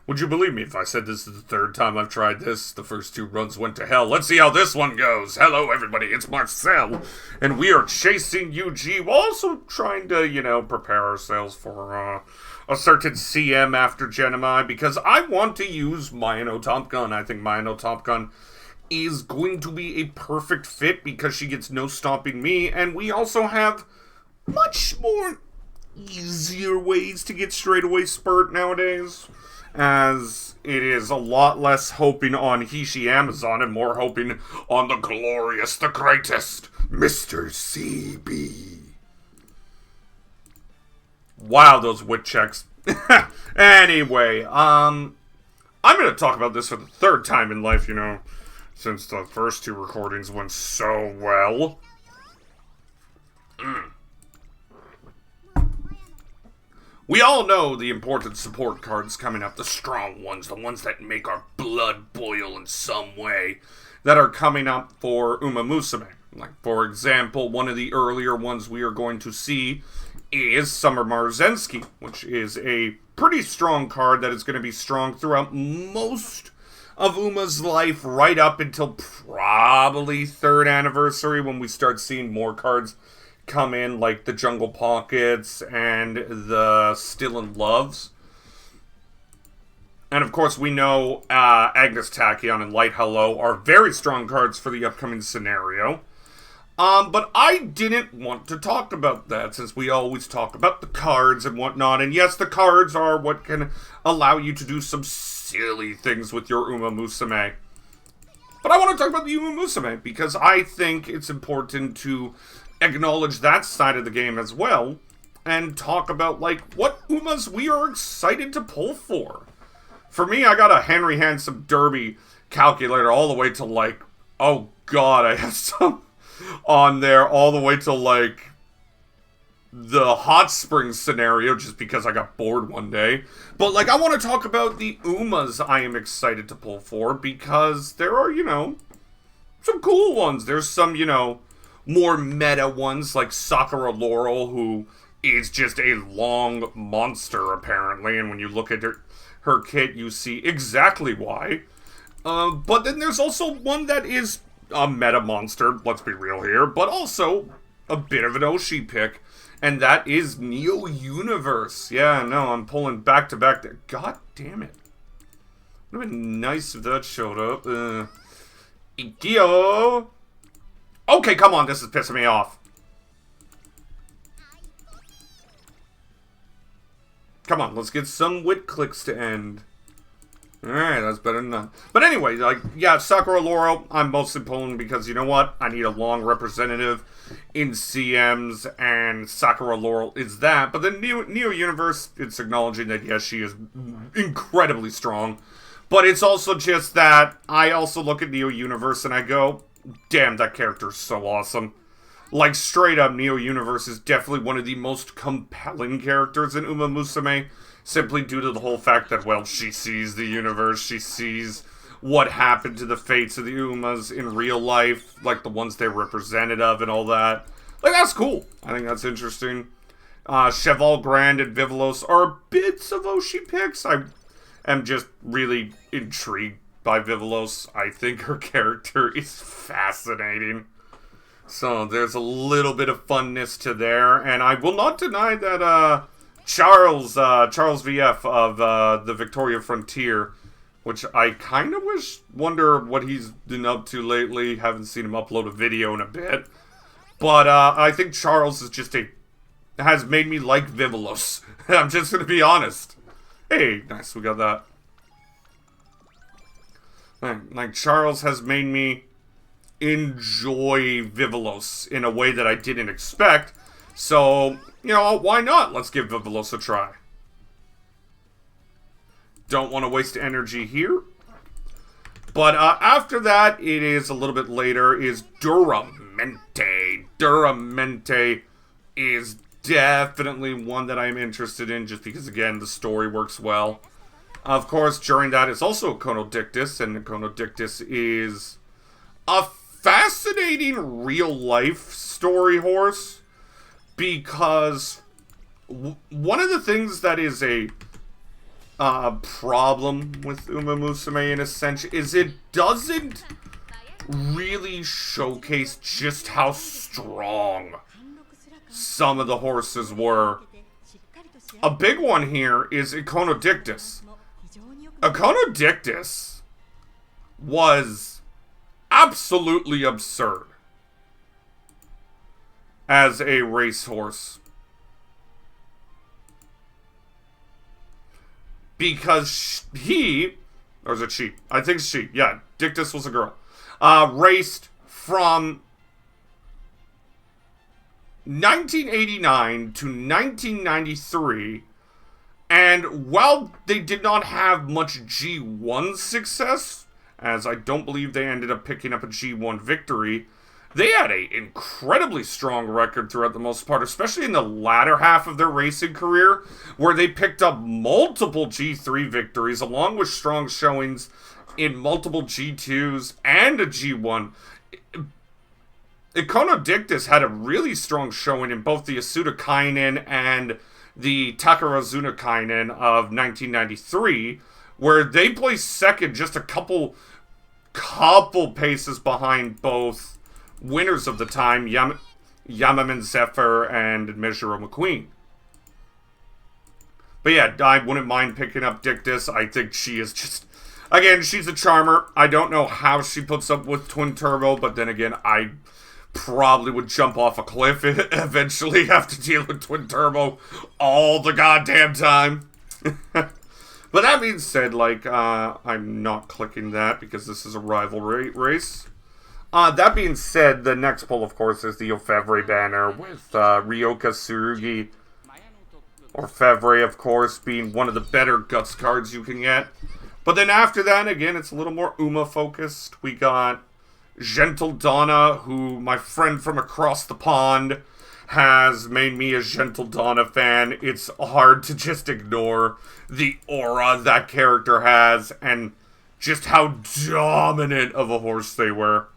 Would you believe me if I said this is the third time I've tried this? The first two runs went to hell. Let's see how this one goes. Hello, everybody. It's Marcel. And we are chasing UG while also trying to, prepare ourselves for a certain CM after Genemi because I want to use Mayano Top Gun. I think Mayano Top Gun is going to be a perfect fit because she gets no stopping me. And we also have much more easier ways to get straightaway spurt nowadays, as it is a lot less hoping on Hishi Amazon and more hoping on the glorious, the greatest, Mr. CB. Wow, those wit checks. Anyway, I'm going to talk about this for the third time in life, since the first two recordings went so well. We all know the important support cards coming up, the strong ones, the ones that make our blood boil in some way, that are coming up for Uma Musume. Like, for example, one of the earlier ones we are going to see is Summer Marzensky, which is a pretty strong card that is going to be strong throughout most of Uma's life, right up until probably 3rd anniversary, when we start seeing more cards come in, like the Jungle Pockets and the Still in Loves. And of course, we know Agnes Tachyon and Light Hello are very strong cards for the upcoming scenario. But I didn't want to talk about that, since we always talk about the cards and whatnot. And yes, the cards are what can allow you to do some silly things with your Uma Musume. But I want to talk about the Uma Musume, because I think it's important to acknowledge that side of the game as well, and talk about, what Umas we are excited to pull for. For me, I got a Henry Handsome Derby calculator all the way to, oh god, I have some on there all the way to, the Hot Springs scenario, just because I got bored one day. But, I want to talk about the Umas I am excited to pull for, because there are, some cool ones. There's some, more meta ones, like Sakura Laurel, who is just a long monster, apparently, and when you look at her kit, you see exactly why. But then there's also one that is a meta monster, let's be real here, but also a bit of an Oshi pick, and that is Neo Universe. Yeah, no, I'm pulling back-to-back there. God damn it. Would have been nice if that showed up. Ikio! Okay, come on, this is pissing me off. Come on, let's get some wit clicks to end. Alright, that's better than none. But anyway, Sakura Laurel, I'm mostly pulling because, you know what? I need a long representative in CMs, and Sakura Laurel is that. But then Neo Universe, it's acknowledging that, yes, she is incredibly strong. But it's also just that I also look at Neo Universe and I go, damn, that character is so awesome. Straight up, Neo Universe is definitely one of the most compelling characters in Uma Musume, simply due to the whole fact that, well, she sees the universe, she sees what happened to the fates of the Umas in real life, the ones they're representative of and all that. That's cool. I think that's interesting. Cheval Grand and Vivalos are bits of Oshi picks. I am just really intrigued by Vivalos. I think her character is fascinating. So there's a little bit of funness to there, and I will not deny that Charles VF of the Victoria Frontier, which I kind of wonder what he's been up to lately. Haven't seen him upload a video in a bit. But I think Charles is has made me like Vivalos. I'm just going to be honest. Hey, nice, we got that. Charles has made me enjoy Vivalos in a way that I didn't expect. So, why not? Let's give Vivalos a try. Don't want to waste energy here. But after that, it is a little bit later, is Duramente. Duramente is definitely one that I'm interested in, just because, again, the story works well. Of course, during that is also Conodictus, and Conodictus is a fascinating real-life story horse, because one of the things that is a problem with Uma Musume in a sense is it doesn't really showcase just how strong some of the horses were. A big one here is Iconodictus. Iconodictus was absolutely absurd as a racehorse. Because he, or is it she? I think she, yeah, Dictus was a girl. Raced from 1989 to 1993, and while they did not have much G1 success, as I don't believe they ended up picking up a G1 victory, they had an incredibly strong record throughout the most part, especially in the latter half of their racing career, where they picked up multiple G3 victories, along with strong showings in multiple G2s and a G1. Iconodictus had a really strong showing in both the Asuda Kainen and the Takarazuna Kainen of 1993, where they placed second, just a couple paces behind both winners of the time, Yamaman Zephyr and Mejiro McQueen. But yeah, I wouldn't mind picking up Dictus. I think she is just, again, she's a charmer. I don't know how she puts up with Twin Turbo, but then again, I probably would jump off a cliff eventually, have to deal with Twin Turbo all the goddamn time. But that being said, like, I'm not clicking that because this is a rivalry race. That being said, the next pull, of course, is the Orfevre banner with Ryoka Tsurugi. Orfevre, of course, being one of the better Guts cards you can get. But then after that, again, it's a little more Uma-focused. We got Gentle Donna, who my friend from across the pond has made me a Gentle Donna fan. It's hard to just ignore the aura that character has and just how dominant of a horse they were.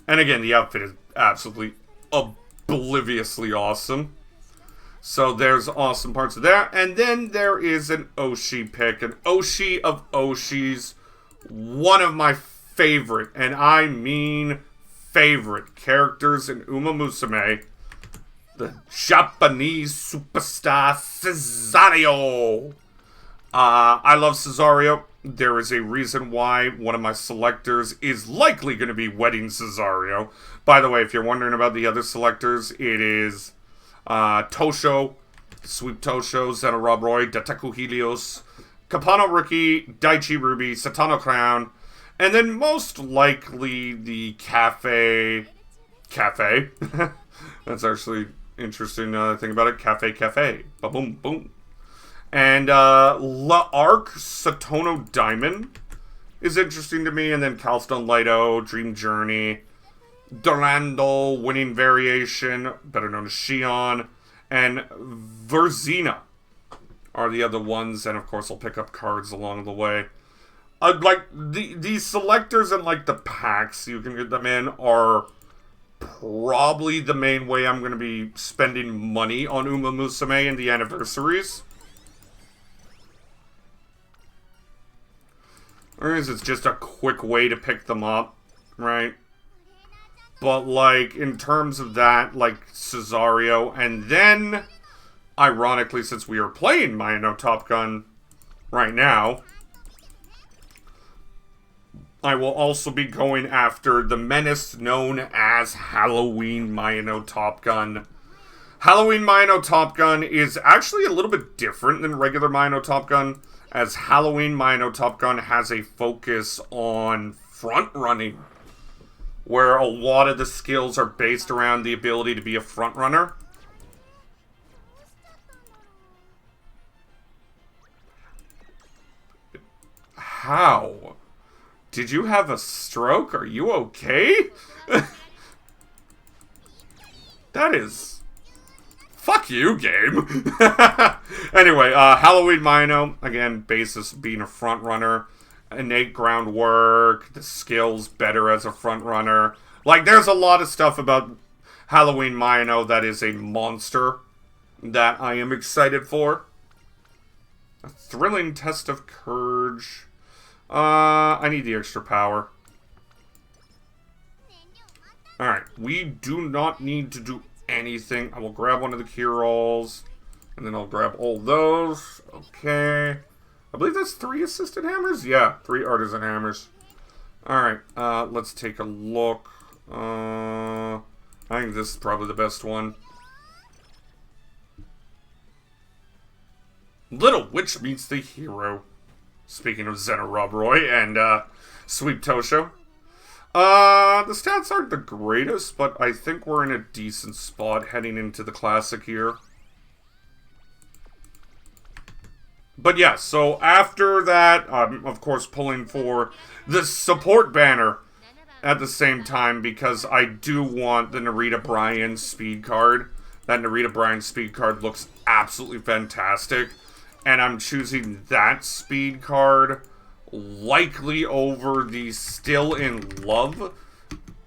And again, the outfit is absolutely obliviously awesome. So there's awesome parts of that. And then there is an Oshi pick. An Oshi of Oshis. One of my favorite, and I mean favorite, characters in Uma Musume. The Japanese superstar Cesario. I love Cesario. There is a reason why one of my selectors is likely going to be Wedding Cesario. By the way, if you're wondering about the other selectors, it is Tosho, Sweep Tosho, Zeno Rob Roy, Dataku Helios, Kapano Rookie, Daichi Ruby, Satano Crown, and then most likely the Cafe. That's actually interesting thing about it. Cafe. Ba-boom, boom. And La Arc Satono Diamond is interesting to me. And then Calstone Lido, Dream Journey, Durandal, Winning Variation, better known as Shion, and Verzina are the other ones. And of course, I'll pick up cards along the way. Like, the selectors and like the packs you can get them in are probably the main way I'm going to be spending money on Uma Musume and the anniversaries. Or is it just a quick way to pick them up, right? But, like, in terms of that, like, Cesario, and then, ironically, since we are playing Mayano Top Gun right now, I will also be going after the menace known as Halloween Mayano Top Gun. Halloween Mayano Top Gun is actually a little bit different than regular Mayano Top Gun, as Halloween Mayano Top Gun has a focus on front running, where a lot of the skills are based around the ability to be a front runner. How? Did you have a stroke? Are you okay? That is... Fuck you, game. Anyway, Halloween Mayano, again, basis being a front runner, innate groundwork, the skills better as a front runner. Like, there's a lot of stuff about Halloween Mayano that is a monster that I am excited for. A thrilling test of courage. I need the extra power. Alright, we do not need to do anything. I will grab one of the cure-alls. And then I'll grab all those. Okay. I believe that's 3 assisted hammers? Yeah, 3 artisan hammers. Alright, let's take a look. I think this is probably the best one. Little Witch meets the hero. Speaking of Zena Robroy and Sweep Tosho. The stats aren't the greatest, but I think we're in a decent spot heading into the classic here. But yeah, so after that, I'm of course pulling for the support banner at the same time because I do want the Narita Bryan speed card. That Narita Bryan speed card looks absolutely fantastic. And I'm choosing that speed card likely over the Still in Love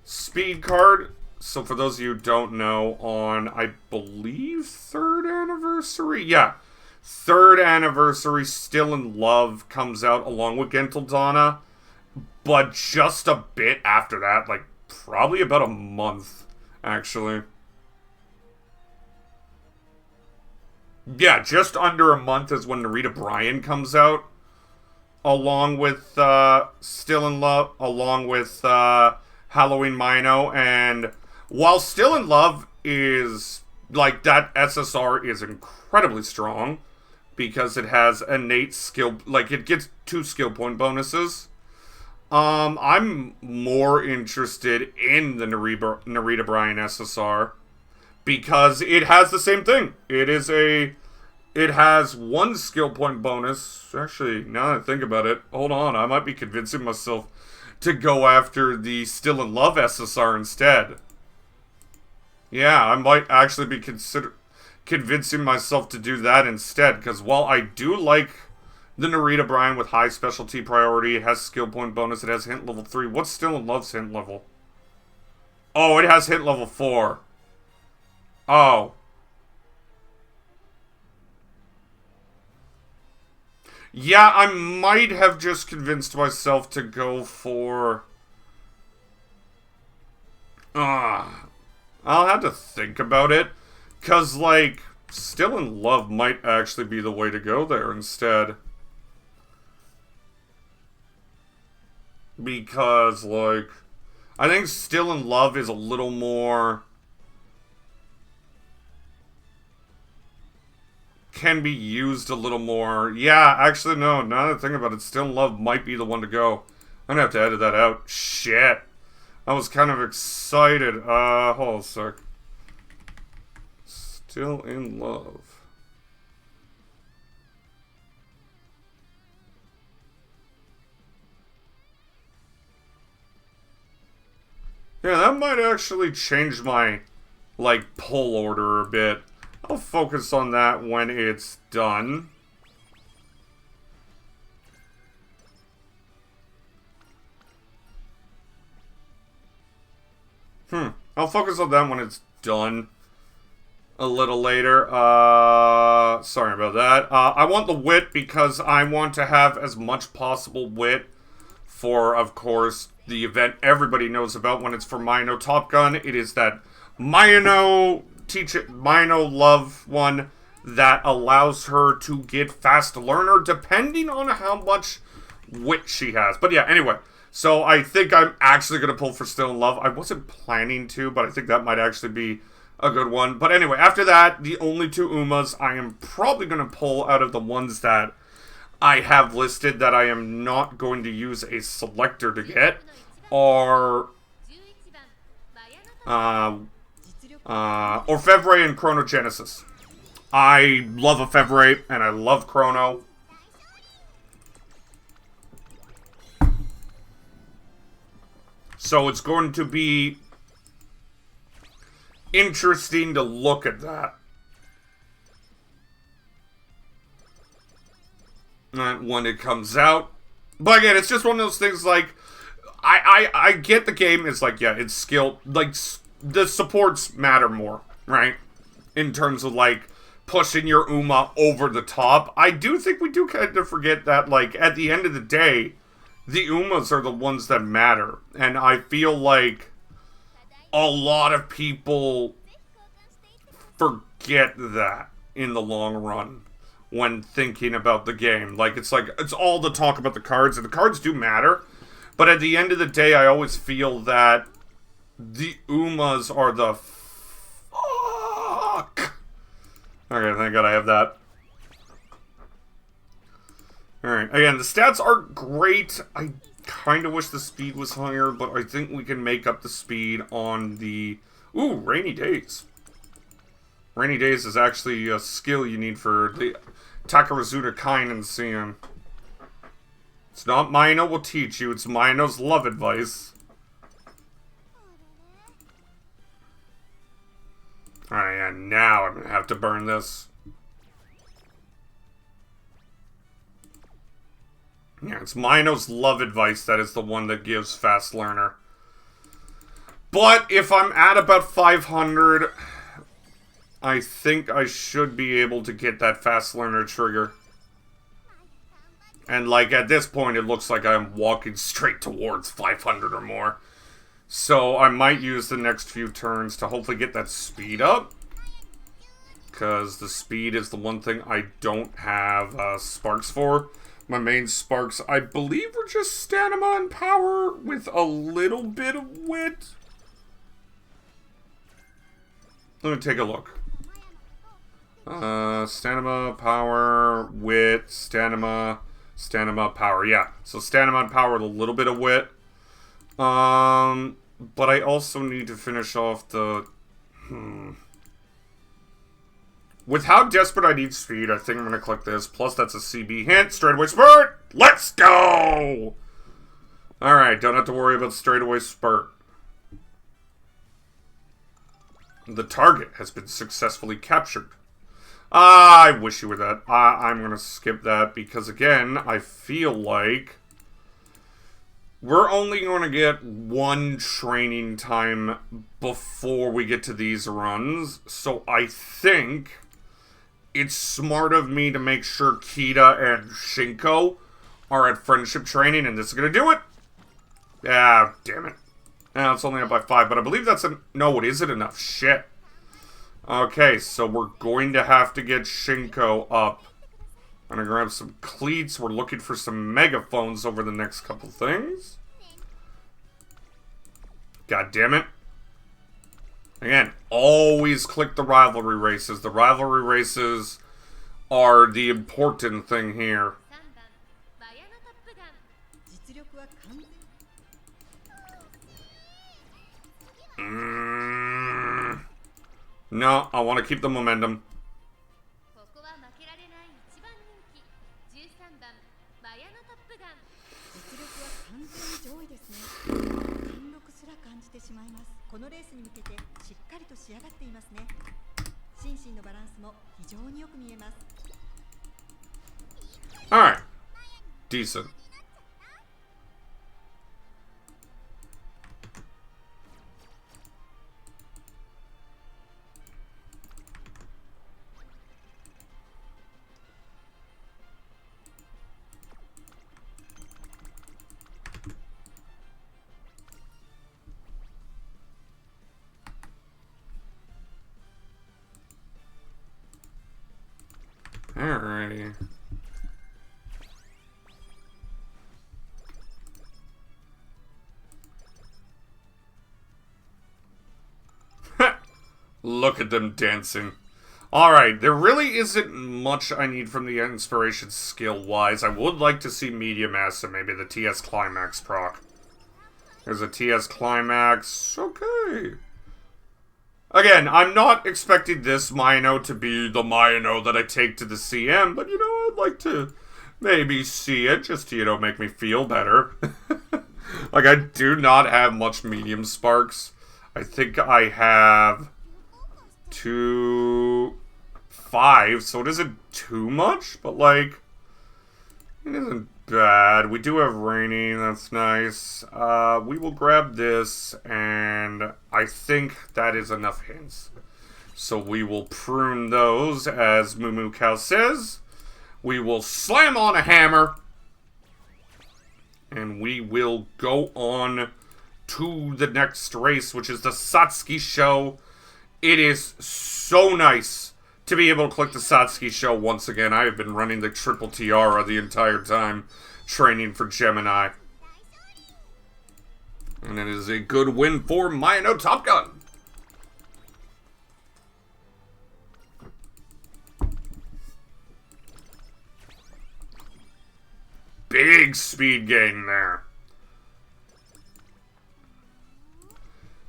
speed card. So for those of you who don't know, on, I believe, 3rd anniversary? Yeah. 3rd anniversary Still in Love comes out along with Gentle Donna. But just a bit after that, like probably about a month, actually. Yeah, just under a month is when Narita Bryan comes out. Along with Still in Love, along with Halloween Mayano. And while Still in Love is, like, that SSR is incredibly strong. Because it has innate skill, like, it gets 2 skill point bonuses. I'm more interested in the Narita Bryan SSR. Because it has the same thing. It has 1 skill point bonus. Actually, now that I think about it, hold on, I might be convincing myself to go after the Still in Love SSR instead. Yeah, I might actually be convincing myself to do that instead, because while I do like the Narita Bryan with high specialty priority, it has skill point bonus, it has hint level 3. What's Still in Love's hint level? Oh, it has hint level 4. Oh. Yeah, I might have just convinced myself to go for... I'll have to think about it. Because, like, Still in Love might actually be the way to go there instead. Because, like, I think Still in Love is a little more... can be used a little more. Yeah, actually, no. Now that I think about it, Still in Love might be the one to go. I'm gonna have to edit that out. Shit. I was kind of excited. Hold on a sec. Still in Love. Yeah, that might actually change my, like, pull order a bit. I'll focus on that when it's done. I'll focus on that when it's done. A little later. Sorry about that. I want the wit because I want to have as much possible wit for, of course, the event everybody knows about when it's for Mayano Top Gun. It is that Mayano Love one that allows her to get Fast Learner depending on how much wit she has. But yeah, anyway. So I think I'm actually going to pull for Still in Love. I wasn't planning to, but I think that might actually be a good one. But anyway, after that, the only 2 Umas I am probably going to pull out of the ones that I have listed that I am not going to use a selector to get are Orfevre and Chronogenesis. I love Orfevre and I love Chrono. So it's going to be interesting to look at that. When it comes out. But again, it's just one of those things like, I get the game is like, yeah, it's skill, like, the supports matter more, right? In terms of, like, pushing your Uma over the top. I do think we do kind of forget that, like, at the end of the day, the Umas are the ones that matter. And I feel like a lot of people forget that in the long run when thinking about the game. Like, it's all the talk about the cards, and the cards do matter. But at the end of the day, I always feel that the Umas are the fuck. Okay, thank God I have that. Alright, again, the stats are great. I kind of wish the speed was higher, but I think we can make up the speed on the... Ooh, Rainy Days. Rainy Days is actually a skill you need for the Takarazuda Kain and CM. It's not Mayano will teach you, it's Mayano's love advice. Alright, yeah, now I'm gonna have to burn this. Yeah, it's Mayano's love advice that is the one that gives Fast Learner. But if I'm at about 500, I think I should be able to get that Fast Learner trigger. And, like, at this point, it looks like I'm walking straight towards 500 or more. So I might use the next few turns to hopefully get that speed up. Because the speed is the one thing I don't have sparks for. My main sparks, I believe, are just stamina and power with a little bit of wit. Let me take a look. Stamina, power, wit, stamina, power. Yeah, so stamina and power with a little bit of wit. But I also need to finish off the... With how desperate I need speed, I think I'm going to click this. Plus, that's a CB hint. Straightaway spurt! Let's go! Alright, don't have to worry about straightaway spurt. The target has been successfully captured. I wish you were that. I'm going to skip that because, again, I feel like we're only going to get one training time before we get to these runs. So I think it's smart of me to make sure Kita and Shinko are at friendship training, and this is going to do it. Ah, damn it. Now it's only up by 5, but I believe that's no, it isn't enough. Shit. Okay, so we're going to have to get Shinko up. I'm gonna grab some cleats. We're looking for some megaphones over the next couple things. God damn it. Again, always click the rivalry races. The rivalry races are the important thing here. No, I want to keep the momentum. Alright. Decent. Alrighty. Look at them dancing. Alright, there really isn't much I need from the inspiration skill-wise. I would like to see Medium Acid, maybe the TS Climax proc. There's a TS Climax. Okay. Again, I'm not expecting this Mayano to be the Mayano that I take to the CM, but, you know, I'd like to maybe see it just to, you know, make me feel better. Like, I do not have much medium sparks. I think I have 5, so it isn't too much, but, like, it isn't bad. We do have Rainy, that's nice. We will grab this, and I think that is enough hints. So we will prune those, as Moo Moo Cow says. We will slam on a hammer. And we will go on to the next race, which is the Satsuki Show. It is so nice to be able to click the Satsuki Show once again. I have been running the Triple Tiara the entire time, training for Gemini. And it is a good win for Mayano Top Gun. Big speed gain there.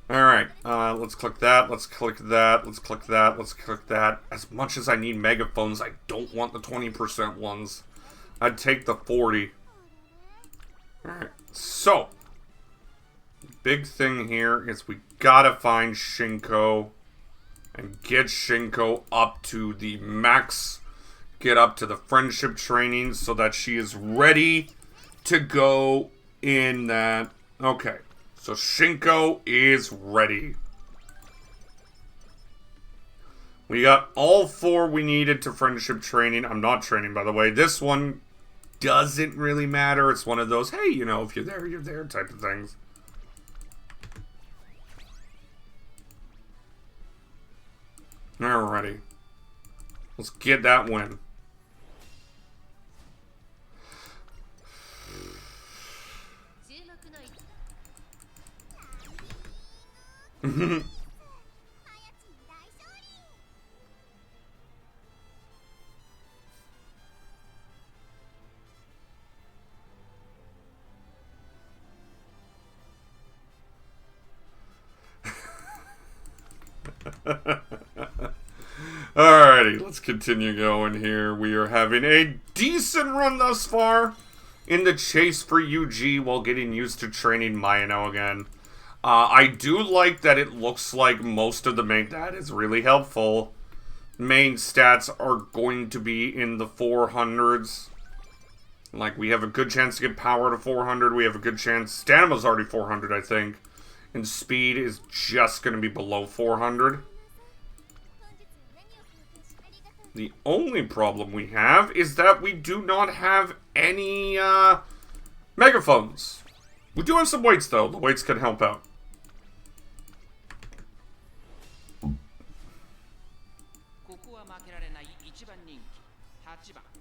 Alright, let's click that, let's click that, let's click that, let's click that. As much as I need megaphones, I don't want the 20% ones. I'd take the 40. Alright, so. Big thing here is we gotta find Shinko and get Shinko up to the max. Get up to the friendship training so that she is ready to go in that. Okay, so Shinko is ready. We got all 4 we needed to friendship training. I'm not training, by the way. This one doesn't really matter. It's one of those, hey, you know, if you're there type of things. Alrighty. Let's get that win. Alrighty, let's continue going here. We are having a decent run thus far in the chase for UG while getting used to training Mayano again. I do like that it looks like most of the main... That is really helpful. Main stats are going to be in the 400s. Like, we have a good chance to get power to 400. We have a good chance... Stamina's already 400, I think. And speed is just going to be below 400. The only problem we have is that we do not have any megaphones. We do have some weights, though. The weights can help out.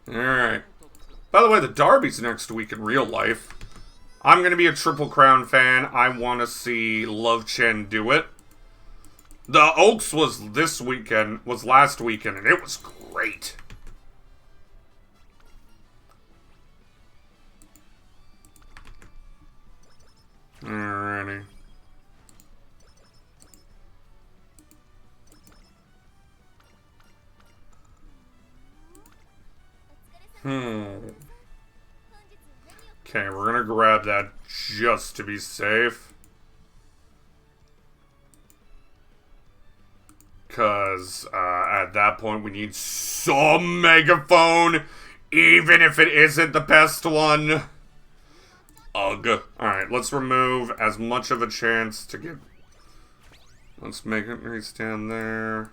Alright. By the way, the Derby's next week in real life. I'm going to be a Triple Crown fan. I want to see Love Chen do it. The Oaks was last weekend, and it was great. Alrighty. Okay, we're gonna grab that just to be safe. Because, at that point, we need some megaphone, even if it isn't the best one. Ugh. Alright, let's remove as much of a chance to get... Let's make it stand there.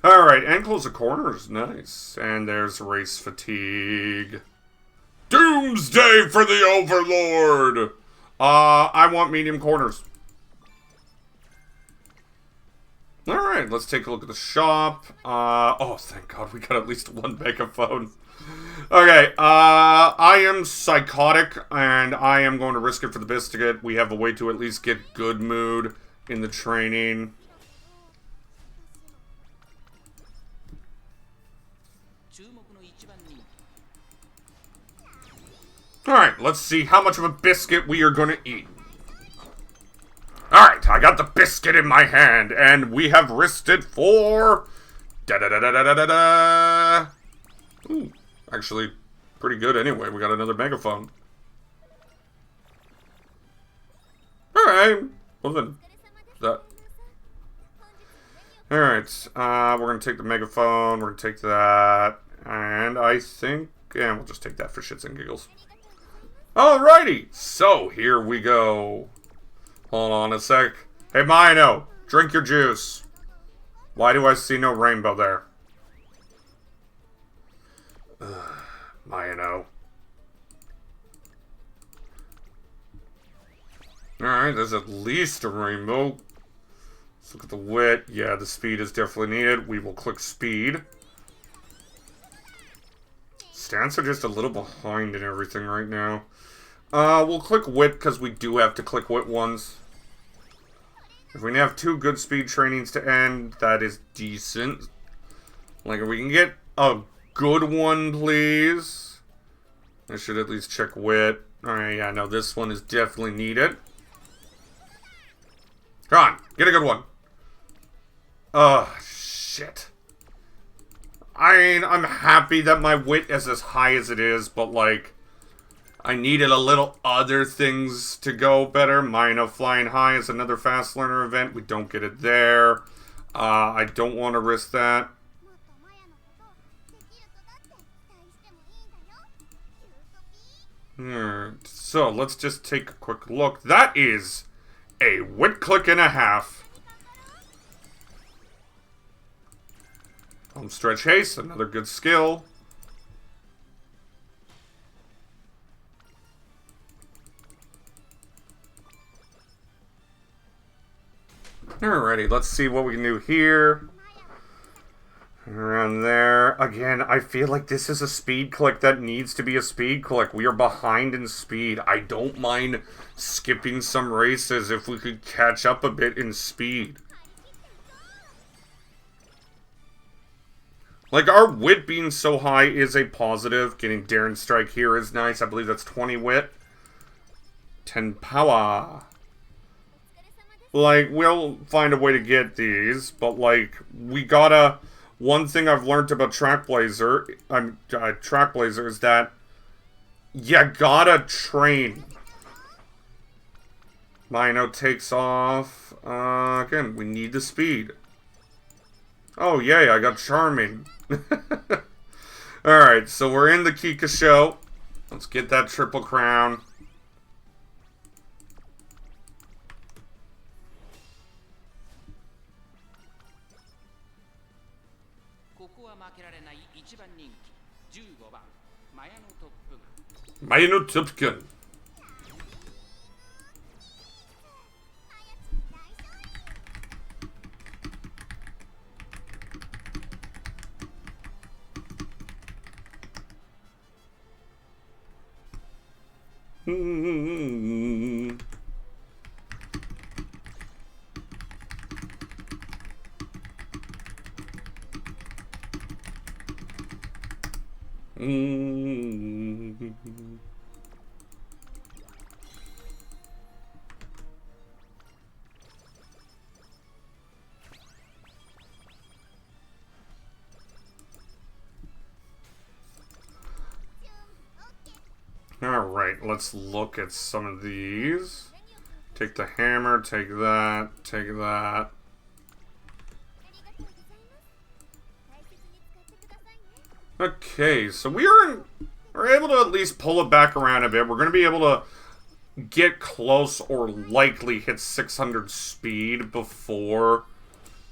Alright, and close the corners. Nice. And there's race fatigue. Doomsday for the Overlord! I want medium corners. Alright, let's take a look at the shop. Oh, thank God, we got at least one megaphone. Okay, I am psychotic, and I am going to risk it for the biscuit. We have a way to at least get good mood in the training. Alright, let's see how much of a biscuit we are going to eat. Alright, I got the biscuit in my hand, and we have risked it for... Da-da-da-da-da-da-da! Ooh, actually, pretty good anyway. We got another megaphone. Alright, well then, that... Alright, we're gonna take the megaphone, we're gonna take that, and I think... Yeah, we'll just take that for shits and giggles. Alrighty, so here we go. Hold on a sec. Hey, Mayano, drink your juice. Why do I see no rainbow there? Mayano. Alright, there's at least a rainbow. Let's look at the wit. Yeah, the speed is definitely needed. We will click speed. Stats are just a little behind in everything right now. We'll click wit because we do have to click wit once. If we have 2 good speed trainings to end, that is decent. Like, if we can get a good one, please. I should at least check wit. Alright, yeah, no, this one is definitely needed. Come on, get a good one. Shit. I mean, I'm happy that my wit is as high as it is, but, like, I needed a little other things to go better. Mayano Flying High is another fast learner event. We don't get it there. I don't want to risk that. So, let's just take a quick look. That is a wit click and a half. Home stretch haste, another good skill. Alrighty, let's see what we can do here. Around there. Again, I feel like this is a speed click that needs to be a speed click. We are behind in speed. I don't mind skipping some races if we could catch up a bit in speed. Like, our wit being so high is a positive. Getting Daring Strike here is nice. I believe that's 20 wit. 10 power. Like, we'll find a way to get these, but, like, we gotta... One thing I've learned about Trackblazer is that you gotta train. Mayano takes off. Again, we need the speed. Oh, yay, I got Charming. Alright, so we're in the Kika show. Let's get that triple crown. Mayano Tupkin. Alright, let's look at some of these. Take the hammer, take that, take that. Okay, so we're able to at least pull it back around a bit. We're going to be able to get close or likely hit 600 speed before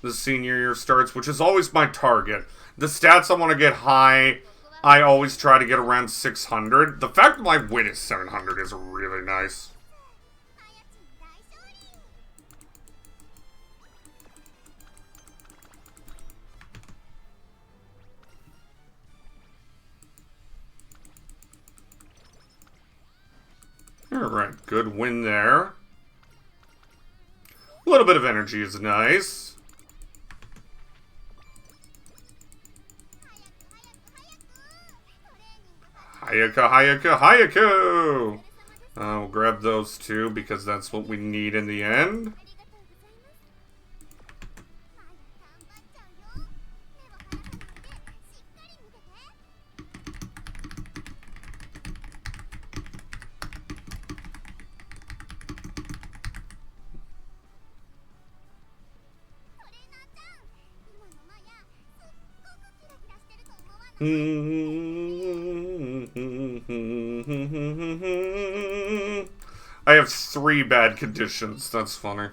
the senior year starts, which is always my target. The stats I want to get high, I always try to get around 600. The fact that my wit is 700 is really nice. Alright, good win there. A little bit of energy is nice. Hayaka, Hayaka, Hayaku! We'll grab those two because that's what we need in the end. I have 3 bad conditions. That's funny.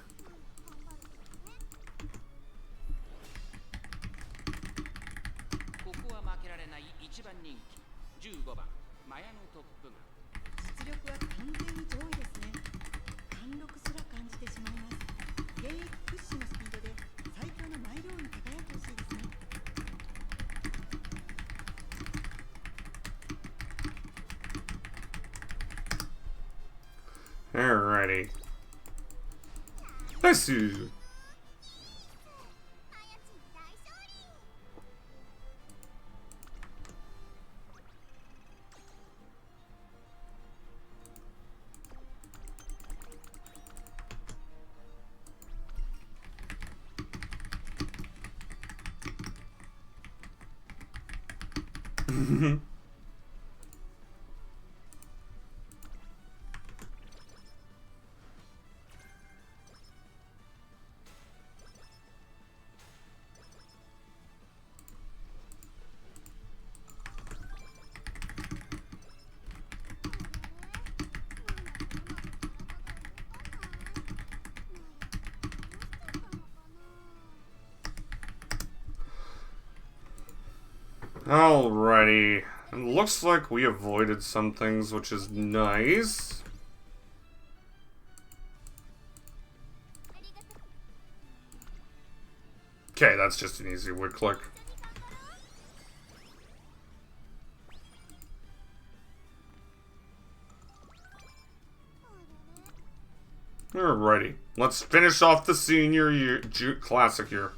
Alrighty. Nice. Alrighty. It looks like we avoided some things, which is nice. Okay, that's just an easy wood click. Alrighty. Let's finish off the senior year classic year.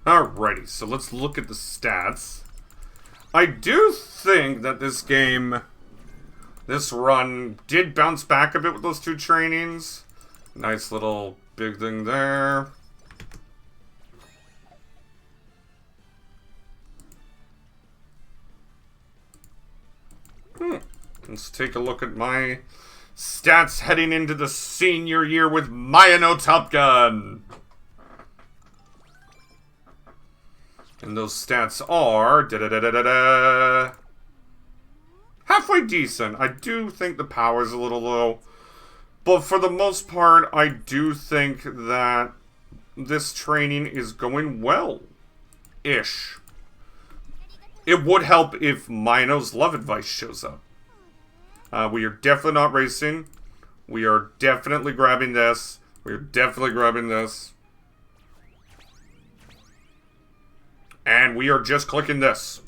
Alrighty, so let's look at the stats. I do think that this game, this run, did bounce back a bit with those 2 trainings. Nice little big thing there. Let's take a look at my stats heading into the senior year with mayano Top Gun. And those stats are halfway decent. I do think the power's a little low. But for the most part, I do think that this training is going well-ish. It would help if Mino's love advice shows up. We are definitely not racing. We are definitely grabbing this. We are definitely grabbing this. And we are just clicking this.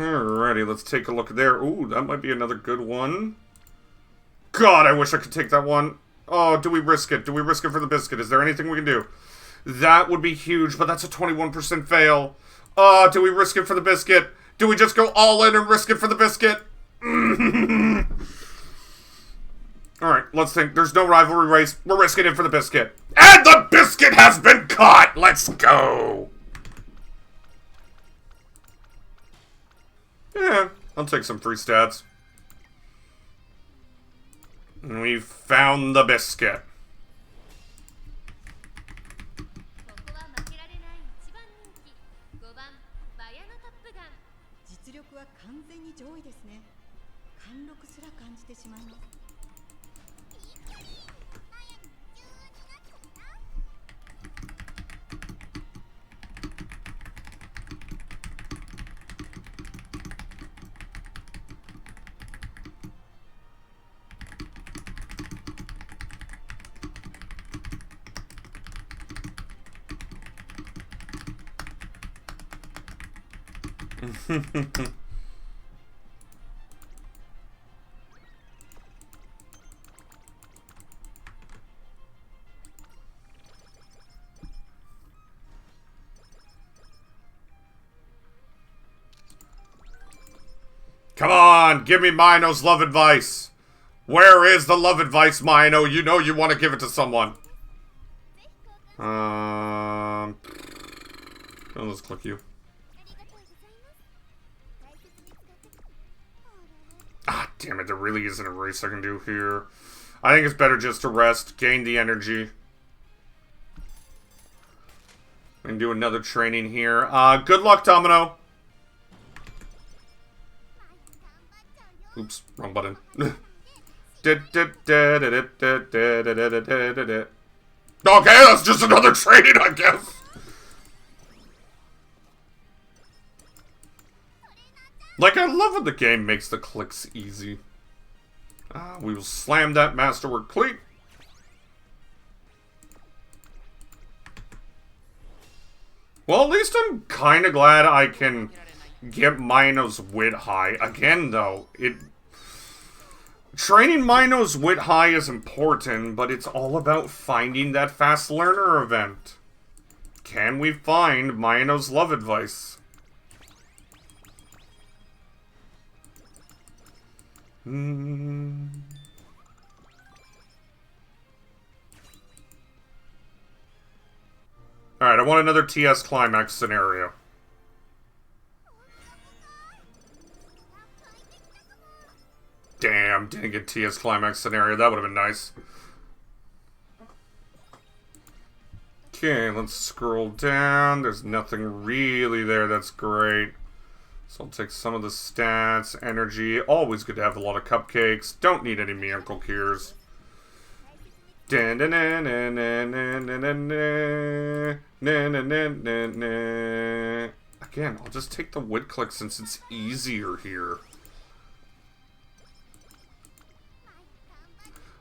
Alrighty, let's take a look there. Ooh, that might be another good one. God, I wish I could take that one. Oh, do we risk it? Do we risk it for the biscuit? Is there anything we can do? That would be huge, but that's a 21% fail. Do we risk it for the biscuit? Do we just go all in and risk it for the biscuit? Alright, let's think. There's no rivalry race. We're risking it for the biscuit. And the biscuit has been caught! Let's go! Yeah, I'll take some free stats. And we found the biscuit. ここは負けられない一番人気5番マヤノタップガン実力は完全に上位ですね貫禄すら感じてしまいます Come on, give me Mayano's love advice. Where is the love advice, Mayano? You know you want to give it to someone. Let's click you. Ah, damn it, there really isn't a race I can do here. I think it's better just to rest, gain the energy. We can do another training here. Good luck, Domino. Oops, wrong button. Okay, that's just another training, I guess. Like, I love when the game makes the clicks easy. We will slam that masterwork cleat. Well, at least I'm kind of glad I can get Mayano's wit high. Again, though, training Mayano's wit high is important, but it's all about finding that fast learner event. Can we find Mayano's love advice? Alright, I want another TS climax scenario. Damn, didn't get TS climax scenario. That would have been nice. Okay, let's scroll down. There's nothing really there that's great. So I'll take some of the stats. Energy. Always good to have a lot of cupcakes. Don't need any miracle cures. Again, I'll just take the wood click since it's easier here.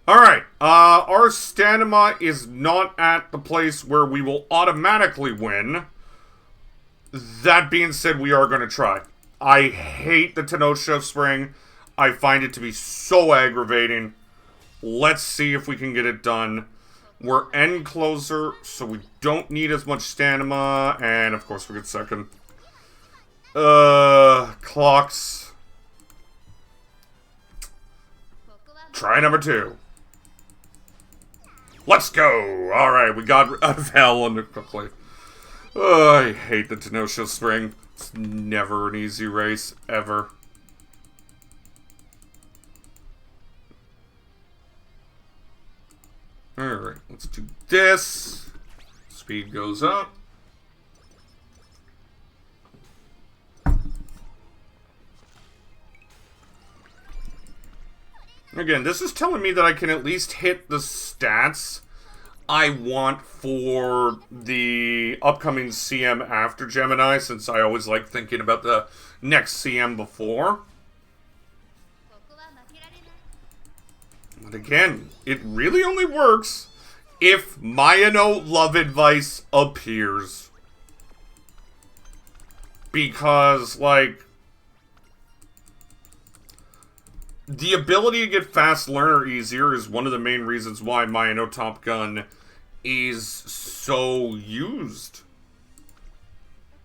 Alright, our stamina is not at the place where we will automatically win. That being said, we are going to try. I hate the Tenosho Spring. I find it to be so aggravating. Let's see if we can get it done. We're end closer, so we don't need as much stamina, and of course we get second. Clocks. Try number 2. Let's go! Alright, we got out of hell under quickly. I hate the Tenosho Spring. It's never an easy race, ever. Alright, let's do this. Speed goes up. Again, this is telling me that I can at least hit the stats I want for the upcoming CM after Gemini, since I always like thinking about the next CM before. But again, it really only works if Mayano love advice appears. Because, like, the ability to get fast learner easier is one of the main reasons why Mayano Top Gun is so used.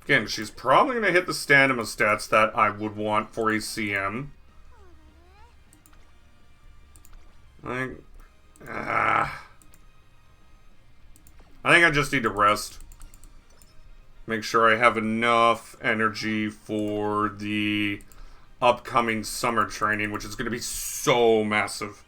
Again, she's probably going to hit the stamina stats that I would want for a CM. I think I just need to rest. Make sure I have enough energy for the upcoming summer training, which is going to be so massive.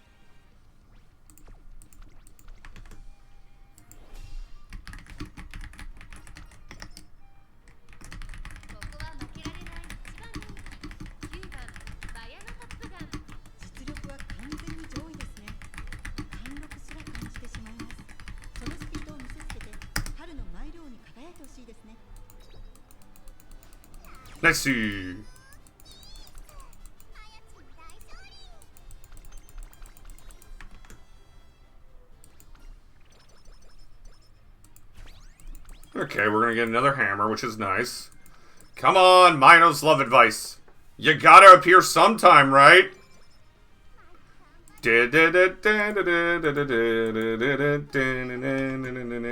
Let's see. Okay, we're gonna get another hammer, which is nice. Come on, Mayano's love advice. You gotta appear sometime, right?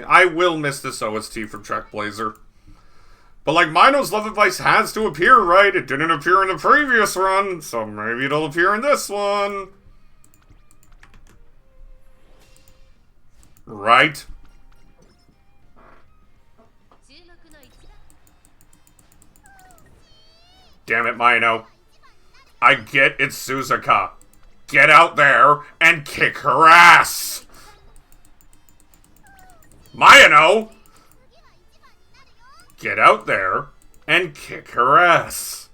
I will miss this OST from Trek Blazer. But, like, Mayano's love advice has to appear, right? It didn't appear in the previous run, so maybe it'll appear in this one. Right? Damn it, Mayano. I get it's Suzuka. Get out there and kick her ass! Mayano! Get out there and kick her ass.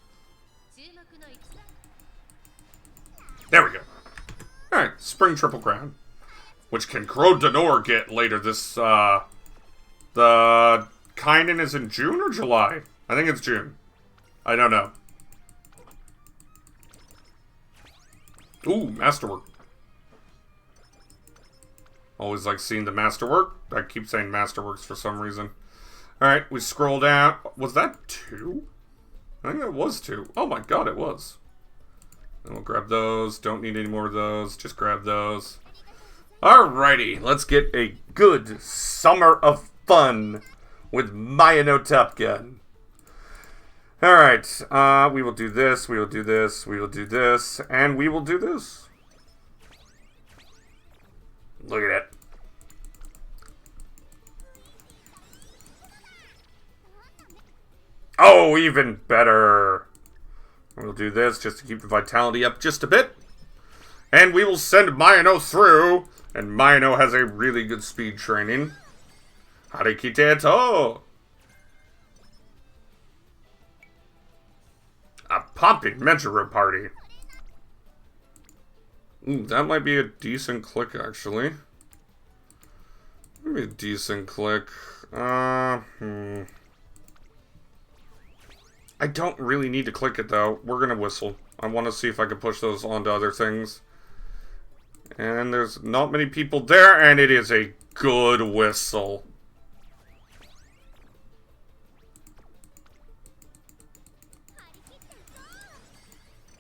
There we go. Alright, Spring Triple Crown. Which can Crow Denor get later this, the Kainen is in June or July? I think it's June. I don't know. Ooh, Masterwork. Always like seeing the Masterwork. I keep saying Masterworks for some reason. Alright, we scroll down. Was that 2? I think that was 2. Oh my god, it was. And we'll grab those. Don't need any more of those. Just grab those. Alrighty, let's get a good summer of fun with Mayano Top Gun. Alright, we will do this, we will do this, we will do this, and we will do this. Look at that. Oh, even better. We'll do this just to keep the vitality up just a bit. And we will send Mayano through. And Mayano has a really good speed training. Harikiteto. A pumping Menjiro party. Ooh, that might be a decent click, actually. Maybe a decent click. I don't really need to click it, though. We're gonna whistle. I want to see if I can push those onto other things. And there's not many people there, and it is a good whistle.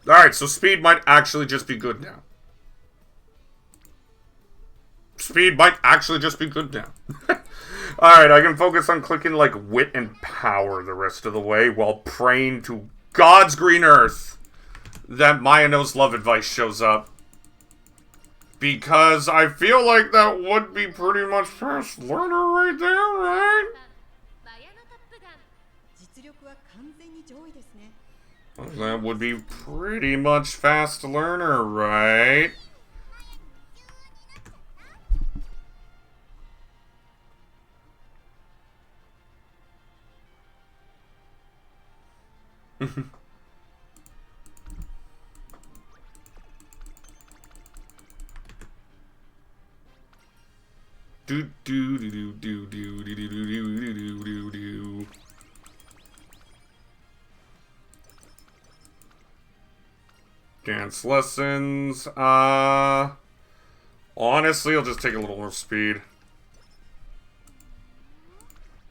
Alright, so speed might actually just be good now. Speed might actually just be good now. Alright, I can focus on clicking like wit and power the rest of the way while praying to God's green earth that Mayano's love advice shows up. Because I feel like that would be pretty much fast learner right there, right? That would be pretty much fast learner, right? do do do do do do do do do do do do. Dance lessons. Honestly, I'll just take a little more speed.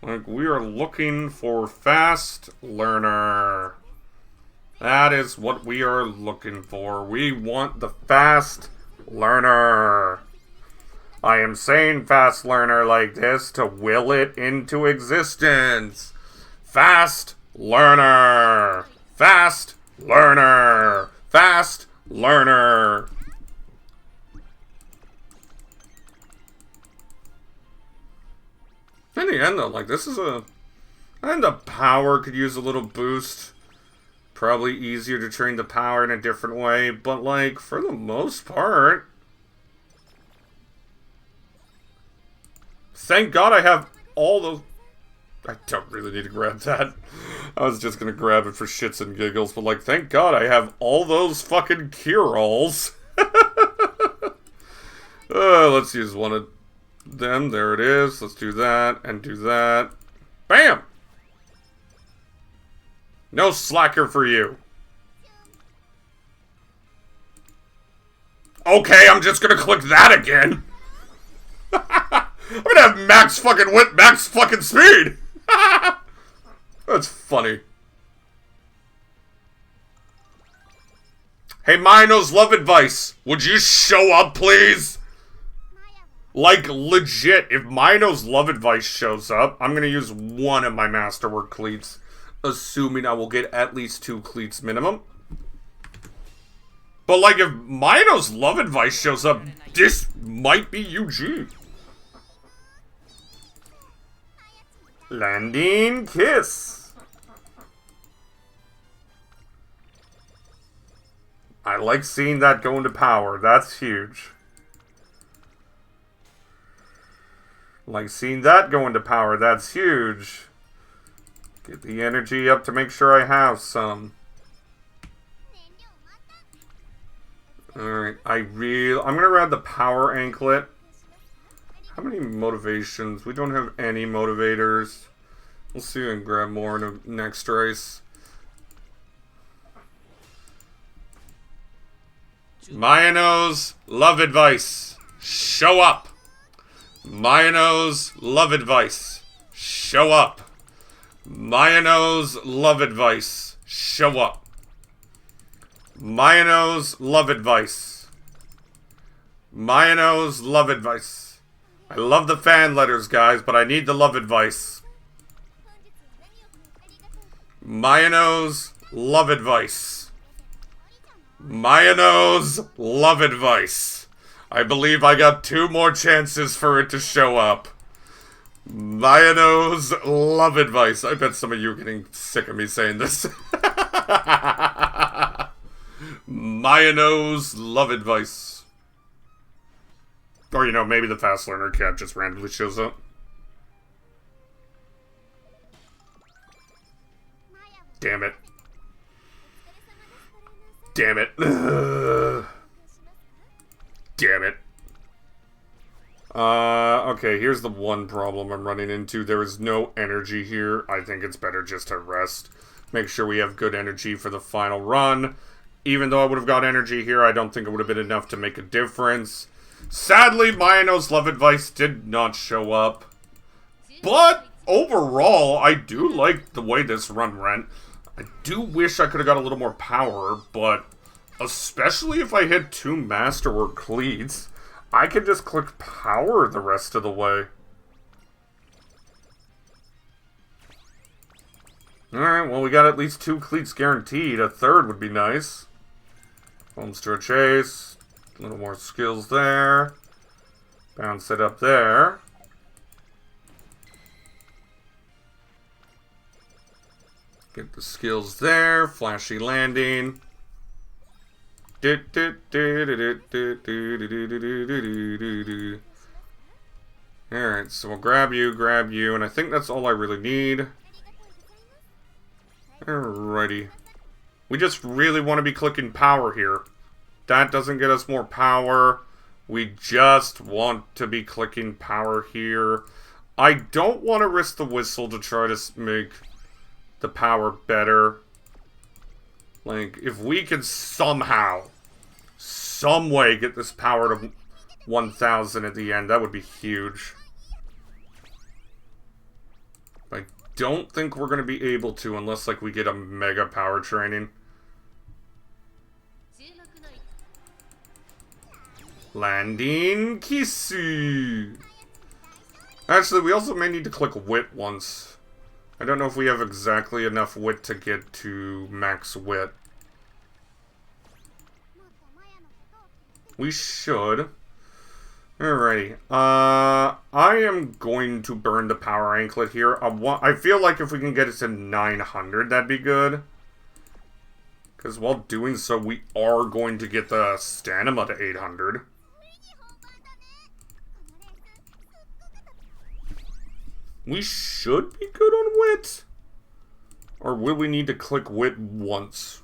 Like, we are looking for fast learner. That is what we are looking for. We want the fast learner. I am saying fast learner like this to will it into existence. Fast learner. Fast learner. Fast learner. In the end, though, like, this is a... And the power could use a little boost. Probably easier to train the power in a different way. But, like, for the most part... Thank God I have all those... I don't really need to grab that. I was just gonna grab it for shits and giggles. But, like, thank God I have all those fucking cure-alls. Let's use one of them. There it is. Let's do that and do that. Bam! No slacker for you. Okay, I'm just gonna click that again. I'm gonna have max fucking whip, max fucking speed. That's funny. Hey, Mino's love advice. Would you show up, please? Like, legit, if Mino's love advice shows up, I'm gonna use one of my masterwork cleats. Assuming I will get at least 2 cleats minimum. But, like, if Mino's love advice shows up, this might be Eugene. Landing kiss. I like seeing that go into power. That's huge. Like seeing that go into power. That's huge. Get the energy up to make sure I have some. Alright, I'm gonna grab the power anklet. How many motivations? We don't have any motivators. We'll see if I can grab more in the next race. Mayano's love advice. Show up. Mayano's love advice. Show up. Mayano's love advice. Show up. Mayano's love advice. Mayano's love advice. I love the fan letters, guys, but I need the love advice. Mayano's love advice. Mayano's love advice. I believe I got 2 more chances for it to show up. Mayano's love advice. I bet some of you are getting sick of me saying this. Mayano's love advice. Or, you know, maybe the fast learner cat just randomly shows up. Damn it. Damn it. Damn it. Okay, here's the one problem I'm running into. There is no energy here. I think it's better just to rest. Make sure we have good energy for the final run. Even though I would have got energy here, I don't think it would have been enough to make a difference. Sadly, Mayano's love advice did not show up. But, overall, I do like the way this run went. I do wish I could have got a little more power, but especially if I hit 2 masterwork cleats, I can just click power the rest of the way. Alright, well, we got at least 2 cleats guaranteed. A third would be nice. Homes to a chase. A little more skills there. Bounce it up there. Get the skills there. Flashy landing. Alright, so we'll grab you, and I think that's all I really need. Alrighty. We just really want to be clicking power here. That doesn't get us more power. We just want to be clicking power here. I don't want to risk the whistle to try to make the power better. Like, if we can somehow, some way get this power to 1,000 at the end, that would be huge. I don't think we're going to be able to unless, like, we get a mega power training. Landing Kisu. Actually, we also may need to click wit once. I don't know if we have exactly enough wit to get to max wit. We should. Alrighty. I am going to burn the power anklet here. I feel like if we can get it to 900, that'd be good. Because while doing so, we are going to get the stamina to 800. We should be good on wit. Or will we need to click wit once?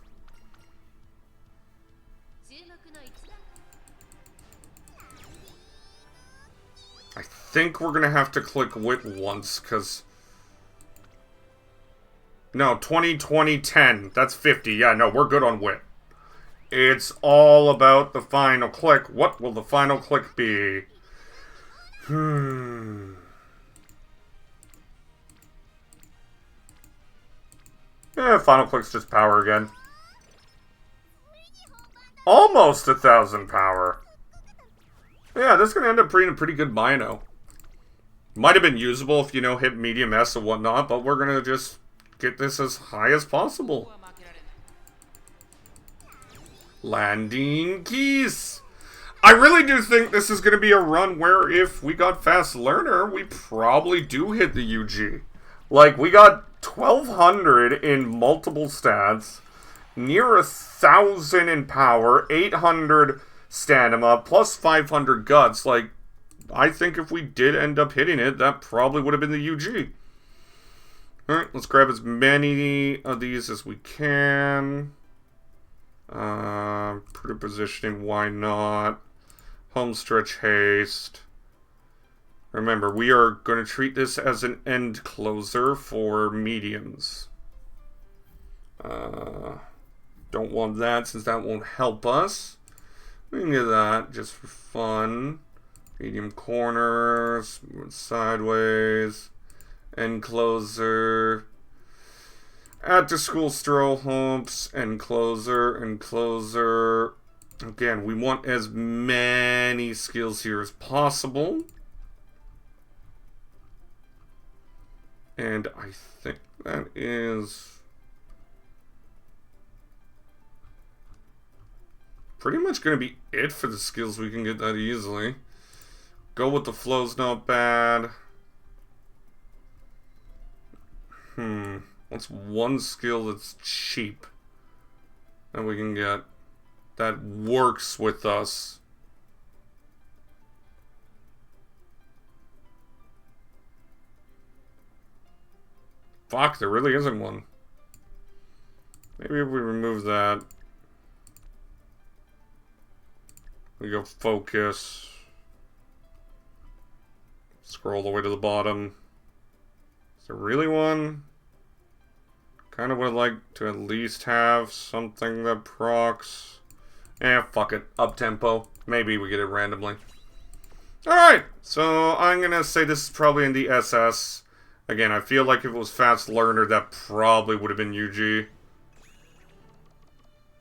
I think we're gonna have to click wit once, because... No, 20, 20, 10. That's 50. Yeah, no, we're good on wit. It's all about the final click. What will the final click be? Yeah, final click's just power again. Almost 1,000 power. Yeah, this is gonna end up being a pretty good mayano. Might have been usable if, you know, hit medium S and whatnot, but we're gonna just get this as high as possible. Landing keys. I really do think this is gonna be a run where if we got fast learner, we probably do hit the UG. Like, we got 1,200 in multiple stats, near 1,000 in power, 800 stamina, plus 500 guts. Like, I think if we did end up hitting it, that probably would have been the UG. Alright, let's grab as many of these as we can. Pretty positioning, why not? Home stretch haste. Remember, we are going to treat this as an end closer for mediums. Don't want that since that won't help us. We can get that just for fun. Medium corners, sideways, end closer. After school stroll humps, end closer, end closer. Again, we want as many skills here as possible. And I think that is pretty much going to be it for the skills we can get that easily. Go with the flow's not bad. What's one skill that's cheap that we can get that works with us? Fuck, there really isn't one. Maybe if we remove that. We go focus. Scroll all the way to the bottom. Is there really one? Kind of would like to at least have something that procs. Fuck it. Up tempo. Maybe we get it randomly. Alright, so I'm gonna say this is probably in the SS. Again, I feel like if it was fast learner, that probably would have been UG.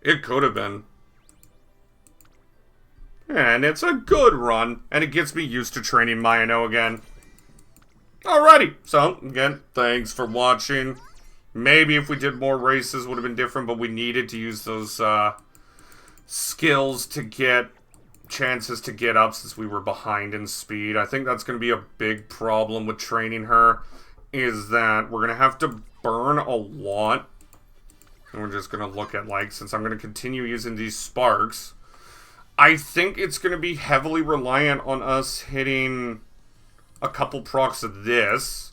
It could have been. And it's a good run, and it gets me used to training mayano again. Alrighty, so, again, thanks for watching. Maybe if we did more races would have been different, but we needed to use those skills to get chances to get up since we were behind in speed. I think that's going to be a big problem with training her, is that we're going to have to burn a lot. And we're just going to look at, like, since I'm going to continue using these sparks, I think it's going to be heavily reliant on us hitting a couple procs of this.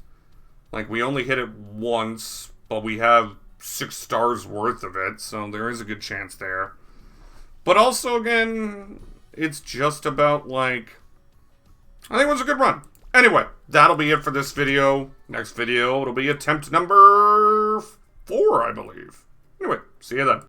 Like, we only hit it once, but we have 6 stars worth of it, so there is a good chance there. But also, again, it's just about, like, I think it was a good run. Anyway, that'll be it for this video. Next video, it'll be attempt number 4, I believe. Anyway, see you then.